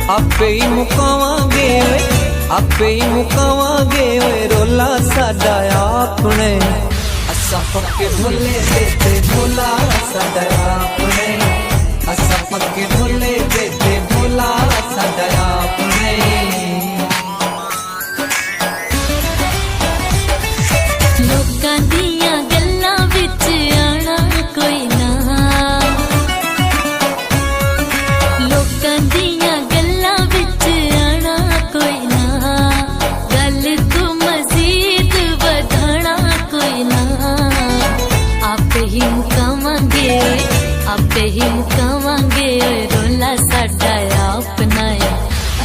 आपे ही मुकावांगे ओए, आपे ही मुकावांगे ओए रोला साडा आपने। असा पक्के ढोले देते ढोला साडा आपने, असा पक्के ढोले देते ढोला साडा आपने। लोकां दियां गल्लां विच आना कोई ना, लोकां दियां गल्लां विच आना कोई ना, गल तू मजीद वधाना कोई ना। आपे ही मुकावांगे, आपे ही मुकावांगे रोला साडा अपना।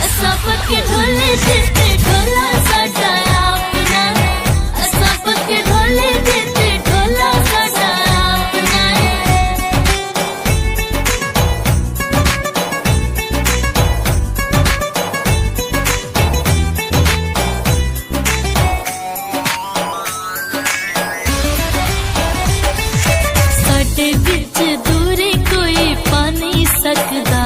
असा पक्के ढोले देते ढोला साडा अपना, असा पक्के ढोले देते ढोला साडा अपना। साडे विच दूरी कोई पा नहीं सकदा,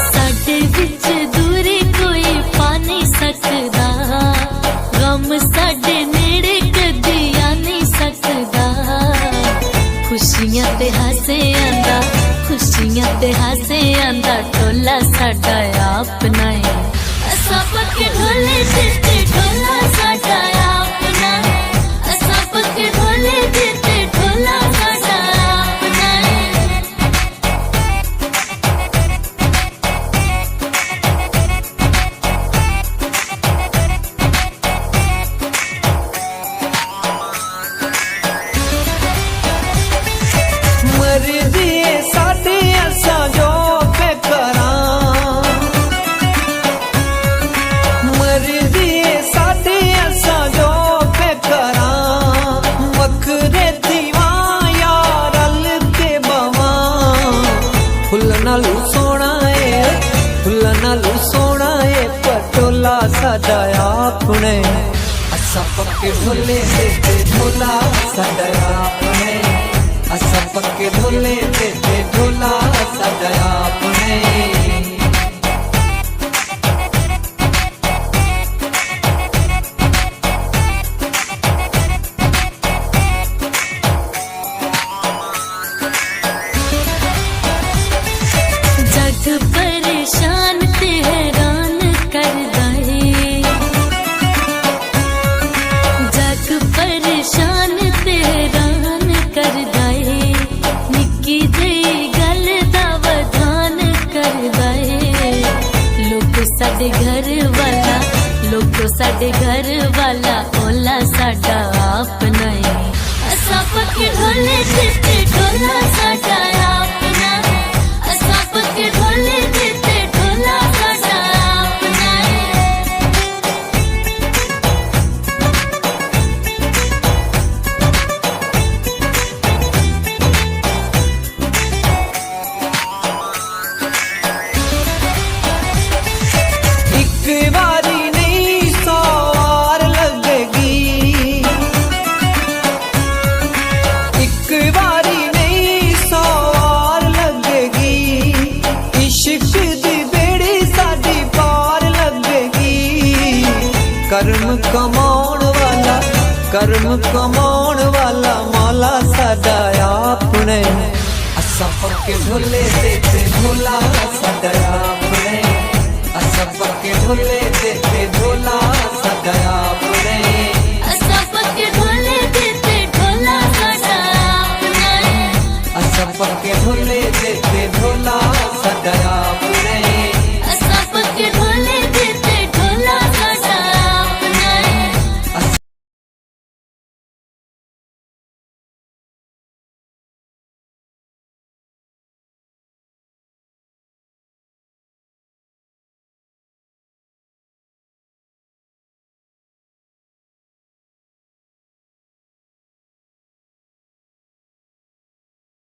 साडे विच दूरी कोई पा नहीं सकदा, गम साडे नेड़े कदी आ नहीं सकदा। खुशियां ते हासे आंदा, खुशियां ते हासे आंदा ढोला साडा अपना। असा पक्के ढोले देते ढोला साडा अपना, असा पक्के ढोले देते ढोला साडा अपना। मर्जी साडी असा जो पे करां, मर्जी साडी असा जो पे करां। वखरे दीवां यार रल के बवां, फुल नालू सोना है, फुल नालू सोना है पटोला साडा आपने। असा पक्के ढोले देते ढोला साडा आपने, असा पक्के ढोले देते ढोला साडा आपने। जग परेशान ते हैरान करदा है, जग परेशान ते हैरान करदा है। निक्की जेही गल दा वधान करदा है। लोग साडे घर वाला, लोग साडे घर वाला ओला साडा अपना। असा पक्के ढोले देते ढोला साडा अपना, असा पक्के ढोले देते ढोला साडा अपना। एक बारी नहीं 100 बार लगेगी, एक बारी नहीं 100 बार लगेगी। इश्क दी बेड़ी साडी पार लगेगी। कर्म कमाउण वाला, कर्म कमाउण वाला मौला साडा आपने। असा पक्के ढोले देते ढोला साडा आपने, असा पक्के ढोले देते ढोला साडा आपने।